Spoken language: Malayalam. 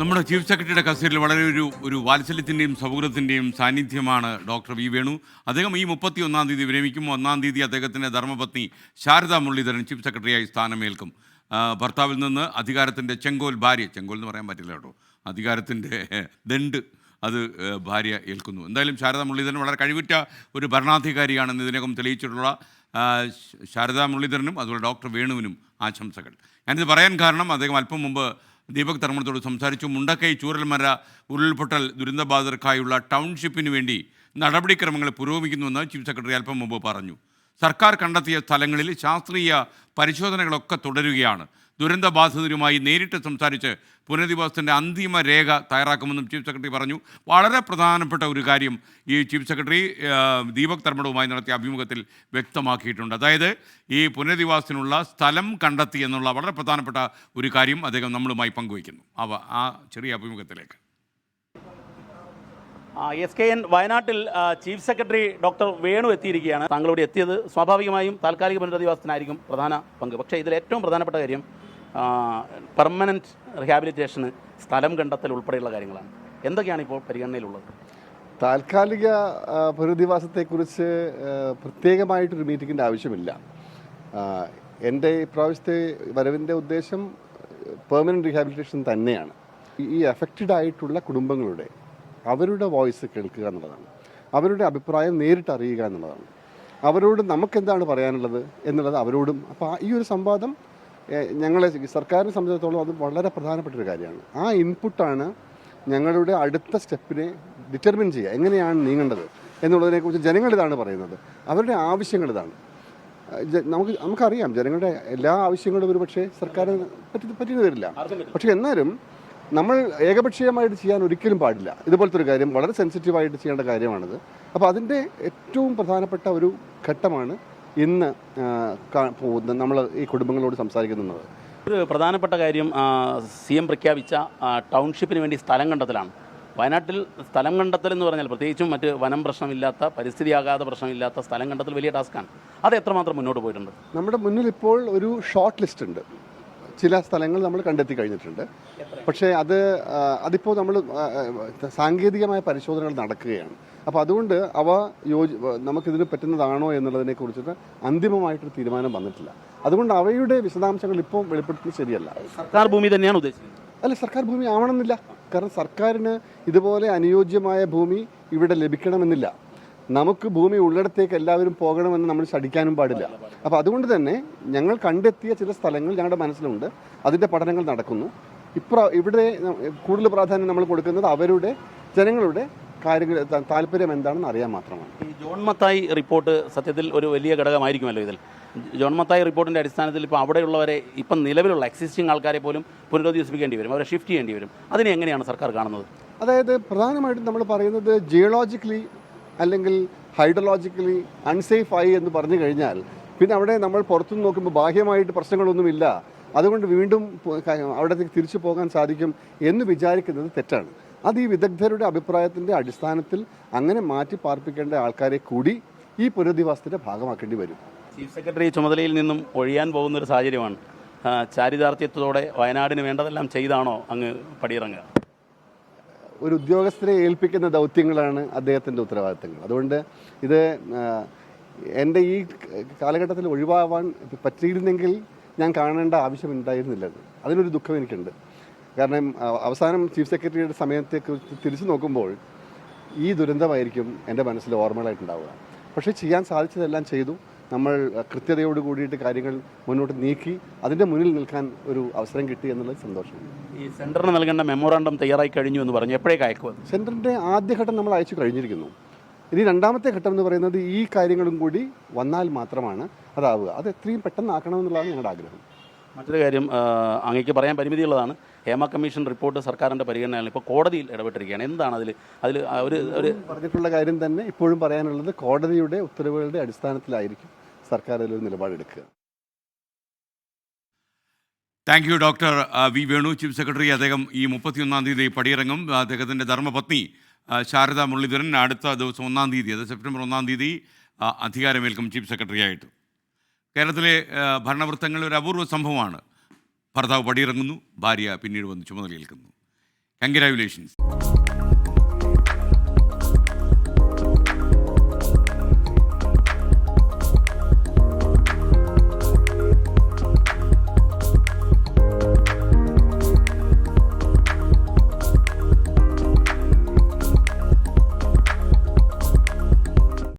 നമ്മുടെ ചീഫ് സെക്രട്ടറിയുടെ കസ്റ്റഡിയിൽ വളരെ ഒരു വാത്സല്യത്തിൻ്റെയും സൗഹൃദത്തിൻ്റെയും സാന്നിധ്യമാണ് ഡോക്ടർ വി വേണു. അദ്ദേഹം ഈ 31-ാം തീയതി വിരമിക്കും. 1-ാം തീയതി അദ്ദേഹത്തിൻ്റെ ധർമ്മപത്നി ശാരദാ മുരളീധരൻ ചീഫ് സെക്രട്ടറിയായി സ്ഥാനമേൽക്കും. ഭർത്താവിൽ നിന്ന് അധികാരത്തിൻ്റെ ചെങ്കോൽ എന്ന് പറയാൻ പറ്റില്ല കേട്ടോ, അധികാരത്തിൻ്റെ ദണ്ട് അത് ഭാര്യ ഏൽക്കുന്നു. എന്തായാലും ശാരദാ മുരളീധരൻ വളരെ കഴിവുറ്റ ഒരു ഭരണാധികാരിയാണെന്ന് ഇതിനകം തെളിയിച്ചിട്ടുള്ള ശാരദാ മുരളീധരനും അതുപോലെ ഡോക്ടർ വേണുവിനും ആശംസകൾ. ഞാനിത് പറയാൻ കാരണം അദ്ദേഹം അല്പം മുമ്പ് ദീപക് തർമ്മത്തോട് സംസാരിച്ചു. മുണ്ടക്കൈ ചൂരൽമര ഉരുൾപൊട്ടൽ ദുരന്തബാധിതർക്കായുള്ള ടൗൺഷിപ്പിന് വേണ്ടി നടപടിക്രമങ്ങൾ പുരോഗമിക്കുന്നുവെന്ന് ചീഫ് സെക്രട്ടറി അല്പം മുമ്പ് പറഞ്ഞു. സർക്കാർ കണ്ടെത്തിയ സ്ഥലങ്ങളിൽ ശാസ്ത്രീയ പരിശോധനകളൊക്കെ തുടരുകയാണ്. ദുരന്തബാധിതരുമായി നേരിട്ട് സംസാരിച്ച് പുനരധിവാസത്തിൻ്റെ അന്തിമ രേഖ തയ്യാറാക്കുമെന്നും ചീഫ് സെക്രട്ടറി പറഞ്ഞു. വളരെ പ്രധാനപ്പെട്ട ഒരു കാര്യം ഈ ചീഫ് സെക്രട്ടറി ദീപക് തർമ്മടവുമായി നടത്തിയ അഭിമുഖത്തിൽ വ്യക്തമാക്കിയിട്ടുണ്ട്. അതായത് ഈ പുനരധിവാസത്തിനുള്ള സ്ഥലം കണ്ടെത്തി എന്നുള്ള വളരെ പ്രധാനപ്പെട്ട ഒരു കാര്യം അദ്ദേഹം നമ്മളുമായി പങ്കുവയ്ക്കുന്നു. ആ ചെറിയ അഭിമുഖത്തിലേക്ക്. SKN വയനാട്ടിൽ ചീഫ് സെക്രട്ടറി ഡോക്ടർ വേണു എത്തിയിരിക്കുകയാണ്. താങ്കളിവിടെ എത്തിയത് സ്വാഭാവികമായും താൽക്കാലിക പുനരധിവാസത്തിനായിരിക്കും പ്രധാന പങ്ക്. പക്ഷേ ഇതിൽ ഏറ്റവും പ്രധാനപ്പെട്ട കാര്യം പെർമനൻറ്റ് റിഹാബിലിറ്റേഷന് സ്ഥലം കണ്ടെത്തൽ ഉൾപ്പെടെയുള്ള കാര്യങ്ങളാണ്. എന്തൊക്കെയാണ് ഇപ്പോൾ പരിഗണനയിലുള്ളത്? താൽക്കാലിക പുനരധിവാസത്തെക്കുറിച്ച് പ്രത്യേകമായിട്ടൊരു മീറ്റിങ്ങിൻ്റെ ആവശ്യമില്ല. എൻ്റെ ഇപ്രാവശ്യത്തെ വരവിൻ്റെ ഉദ്ദേശം പെർമനൻറ്റ് റിഹാബിലിറ്റേഷൻ തന്നെയാണ്. ഈ അഫക്റ്റഡ് ആയിട്ടുള്ള കുടുംബങ്ങളുടെ അവരുടെ വോയിസ് കേൾക്കുക എന്നുള്ളതാണ്, അവരുടെ അഭിപ്രായം നേരിട്ട് അറിയുക എന്നുള്ളതാണ്, അവരോട് നമുക്കെന്താണ് പറയാനുള്ളത് എന്നുള്ളത് അവരോടും. അപ്പോൾ ഈ ഒരു സംവാദം ഞങ്ങളെ സർക്കാരിനെ സംബന്ധിച്ചിടത്തോളം അത് വളരെ പ്രധാനപ്പെട്ടൊരു കാര്യമാണ്. ആ ഇൻപുട്ടാണ് ഞങ്ങളുടെ അടുത്ത സ്റ്റെപ്പിനെ ഡിറ്റർമിൻ ചെയ്യുക, എങ്ങനെയാണ് നീങ്ങേണ്ടത് എന്നുള്ളതിനെക്കുറിച്ച് ജനങ്ങളിതാണ് പറയുന്നത്, അവരുടെ ആവശ്യങ്ങളിതാണ്. നമുക്കറിയാം ജനങ്ങളുടെ എല്ലാ ആവശ്യങ്ങളും ഒരു പക്ഷേ സർക്കാരിന് പറ്റിയെന്ന് വരില്ല. പക്ഷേ എന്നാലും നമ്മൾ ഏകപക്ഷീയമായിട്ട് ചെയ്യാൻ ഒരിക്കലും പാടില്ല. ഇതുപോലത്തെ ഒരു കാര്യം വളരെ സെൻസിറ്റീവായിട്ട് ചെയ്യേണ്ട കാര്യമാണിത്. അപ്പോൾ അതിൻ്റെ ഏറ്റവും പ്രധാനപ്പെട്ട ഒരു ഘട്ടമാണ് ഇന്ന് നമ്മൾ ഈ കുടുംബങ്ങളോട് സംസാരിക്കുന്നത്. ഒരു പ്രധാനപ്പെട്ട കാര്യം CM പ്രഖ്യാപിച്ച ടൗൺഷിപ്പിന് വേണ്ടി സ്ഥലം കണ്ടെത്തലാണ്. വയനാട്ടിൽ സ്ഥലം കണ്ടെത്തൽ എന്ന് പറഞ്ഞാൽ പ്രത്യേകിച്ചും മറ്റ് വനം പ്രശ്നമില്ലാത്ത, പരിസ്ഥിതി ആഘാത പ്രശ്നമില്ലാത്ത സ്ഥലം കണ്ടെത്തൽ വലിയ ടാസ്ക്കാണ്. അത് എത്രമാത്രം മുന്നോട്ട് പോയിട്ടുണ്ട്? നമ്മുടെ മുന്നിൽ ഇപ്പോൾ ഒരു ഷോർട്ട് ലിസ്റ്റ് ഉണ്ട്. ചില സ്ഥലങ്ങൾ നമ്മൾ കണ്ടെത്തി കഴിഞ്ഞിട്ടുണ്ട്. പക്ഷേ അതിപ്പോൾ നമ്മൾ സാങ്കേതികമായ പരിശോധനകൾ നടക്കുകയാണ്. അപ്പോൾ അതുകൊണ്ട് നമുക്കിതിന് പറ്റുന്നതാണോ എന്നുള്ളതിനെ കുറിച്ചിട്ട് അന്തിമമായിട്ടൊരു തീരുമാനം വന്നിട്ടില്ല. അതുകൊണ്ട് അവയുടെ വിശദാംശങ്ങൾ ഇപ്പോൾ വെളിപ്പെടുത്തുന്നത് ശരിയല്ല. സർക്കാർ ഭൂമി തന്നെയാണ് ഉദ്ദേശിക്കുന്നത്? അല്ല, സർക്കാർ ഭൂമി ആവണമെന്നില്ല. കാരണം സർക്കാരിന് ഇതുപോലെ അനുയോജ്യമായ ഭൂമി ഇവിടെ ലഭിക്കണമെന്നില്ല. നമുക്ക് ഭൂമി ഉള്ളിടത്തേക്ക് എല്ലാവരും പോകണമെന്ന് നമ്മൾ ശഠിക്കാനും പാടില്ല. അപ്പോൾ അതുകൊണ്ട് തന്നെ ഞങ്ങൾ കണ്ടെത്തിയ ചില സ്ഥലങ്ങൾ ഞങ്ങളുടെ മനസ്സിലുണ്ട്. അതിൻ്റെ പഠനങ്ങൾ നടക്കുന്നു. ഇവിടെ കൂടുതൽ പ്രാധാന്യം നമ്മൾ കൊടുക്കുന്നത് അവരുടെ ജനങ്ങളുടെ കാര്യങ്ങൾ താല്പര്യം എന്താണെന്ന് അറിയാൻ മാത്രമാണ്. ഈ ജോൺ മത്തായി റിപ്പോർട്ട് സത്യത്തിൽ ഒരു വലിയ ഘടകമായിരിക്കുമല്ലോ ഇതിൽ. ജോൺ മത്തായി റിപ്പോർട്ടിൻ്റെ അടിസ്ഥാനത്തിൽ ഇപ്പോൾ അവിടെയുള്ളവരെ ഇപ്പം നിലവിലുള്ള എക്സിസ്റ്റിംഗ് ആൾക്കാരെ പോലും പുനരധിവസിപ്പിക്കേണ്ടി വരും, അവരെ ഷിഫ്റ്റ് ചെയ്യേണ്ടി വരും. അതിനെ എങ്ങനെയാണ് സർക്കാർ കാണുന്നത്? അതായത് പ്രധാനമായിട്ടും നമ്മൾ പറയുന്നത് ജിയോളജിക്കലി അല്ലെങ്കിൽ ഹൈഡ്രോളജിക്കലി അൺസേഫ് ആയി എന്ന് പറഞ്ഞു കഴിഞ്ഞാൽ പിന്നെ അവിടെ നമ്മൾ പുറത്തുനിന്ന് നോക്കുമ്പോൾ ബാഹ്യമായിട്ട് പ്രശ്നങ്ങളൊന്നുമില്ല, അതുകൊണ്ട് വീണ്ടും അവിടത്തേക്ക് തിരിച്ചു പോകാൻ സാധിക്കും എന്ന് വിചാരിക്കുന്നത് തെറ്റാണ്. അത് ഈ വിദഗ്ധരുടെ അഭിപ്രായത്തിൻ്റെ അടിസ്ഥാനത്തിൽ അങ്ങനെ മാറ്റി പാർപ്പിക്കേണ്ട ആൾക്കാരെ കൂടി ഈ പുനരധിവാസത്തിൻ്റെ ഭാഗമാക്കേണ്ടി വരും. ചീഫ് സെക്രട്ടറി ചുമതലയിൽ നിന്നും ഒഴിയാൻ പോകുന്നൊരു സാഹചര്യമാണ്. ചാരിതാർത്ഥ്യത്തോടെ വയനാടിന് വേണ്ടതെല്ലാം ചെയ്താണോ അങ്ങ് പടിയിറങ്ങുക? ഒരു ഉദ്യോഗസ്ഥരെ ഏൽപ്പിക്കുന്ന ദൗത്യങ്ങളാണ് അദ്ദേഹത്തിൻ്റെ ഉത്തരവാദിത്തങ്ങൾ. അതുകൊണ്ട് ഇത് എൻ്റെ ഈ കാലഘട്ടത്തിൽ ഒഴിവാവാൻ പറ്റിയിരുന്നെങ്കിൽ ഞാൻ കാണേണ്ട ആവശ്യമുണ്ടായിരുന്നില്ല. അതിനൊരു ദുഃഖം എനിക്കുണ്ട്. കാരണം അവസാനം ചീഫ് സെക്രട്ടറിയുടെ സമയത്തേക്ക് തിരിച്ചു നോക്കുമ്പോൾ ഈ ദുരന്തമായിരിക്കും എൻ്റെ മനസ്സിൽ ഓർമ്മകളായിട്ടുണ്ടാവുക. പക്ഷേ ചെയ്യാൻ സാധിച്ചതെല്ലാം ചെയ്തു. നമ്മൾ കൃത്യതയോട് കൂടിയിട്ട് കാര്യങ്ങൾ മുന്നോട്ട് നീക്കി അതിൻ്റെ മുന്നിൽ നിൽക്കാൻ ഒരു അവസരം കിട്ടി എന്നുള്ളത് സന്തോഷമാണ്. ഈ സെൻറ്ററിന് നൽകേണ്ട മെമ്മോറാണ്ടം തയ്യാറായി കഴിഞ്ഞു എന്ന് പറഞ്ഞു, എപ്പോഴേക്ക് അയക്കുക? സെൻറ്ററിൻ്റെ ആദ്യഘട്ടം നമ്മൾ അയച്ചു കഴിഞ്ഞിരിക്കുന്നു. ഇനി രണ്ടാമത്തെ ഘട്ടം എന്ന് പറയുന്നത് ഈ കാര്യങ്ങളും കൂടി വന്നാൽ മാത്രമാണ് അതാവുക. അത് എത്രയും പെട്ടെന്ന് ആക്കണമെന്നുള്ളതാണ് ഞങ്ങളുടെ ആഗ്രഹം. മറ്റൊരു കാര്യം അങ്ങേക്ക് പറയാൻ പരിമിതിയുള്ളതാണ്. ഹേമ കമ്മീഷൻ റിപ്പോർട്ട് സർക്കാരിൻ്റെ പരിഗണനയാണ്. ഇപ്പോൾ കോടതിയിൽ ഇടപെട്ടിരിക്കുകയാണ്. എന്താണ് അതിൽ ഒരു പറഞ്ഞിട്ടുള്ള കാര്യം തന്നെ ഇപ്പോഴും പറയാനുള്ളത്, കോടതിയുടെ ഉത്തരവുകളുടെ അടിസ്ഥാനത്തിലായിരിക്കും സർക്കാർ അതിലൊരു നിലപാടെടുക്കുക. Thank you doctor V Venu, chief secretary. അദ്ദേഹം ഈ 31-ാം തീയതി പടിയിറങ്ങും. അദ്ദേഹത്തിൻ്റെ ധർമ്മപത്നി ശാരദാ മുരളീധരൻ അടുത്ത ദിവസം 1-ാം തീയതി, അത് സെപ്റ്റംബർ 1-ാം തീയതി അധികാരമേൽക്കും ചീഫ് സെക്രട്ടറി ആയിട്ട്. കേരളത്തിലെ ഭരണവൃത്തങ്ങളിൽ ഒരു അപൂർവ സംഭവമാണ്. ഭർത്താവ് പടിയിറങ്ങുന്നു, ഭാര്യ പിന്നീട് വന്ന് ചുമതലയേൽക്കുന്നു. കൺഗ്രാജുലേഷൻസ്.